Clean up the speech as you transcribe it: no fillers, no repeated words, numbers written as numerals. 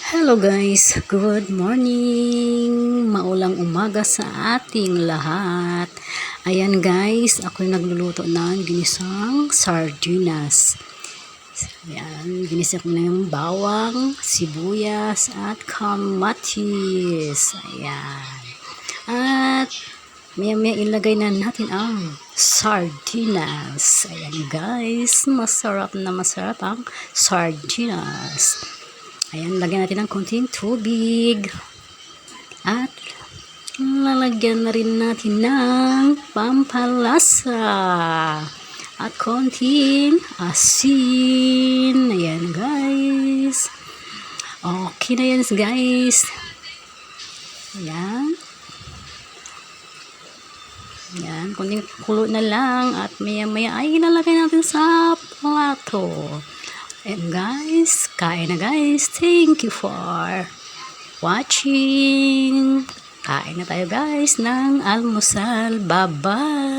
Hello guys, good morning! Maulang umaga sa ating lahat. Ayan guys, ako nagluluto ng ginisang sardinas. Ayan, ginisa ko na yung bawang, sibuyas at kamatis. Ayan. At maya ilagay na natin ang sardinas. Ayan guys, masarap na masarap ang sardinas. Ayan, lagyan natin ng konting tubig. At lalagyan na rin natin ng pampalasa. At konting asin. Ayan guys. Okay na yan guys. Ayan. Ayan, konting kulo na lang. At maya ay ilalagay natin sa plato. And guys, kain na guys. Thank you for watching. Kain na tayo guys ng almusal. Bye-bye.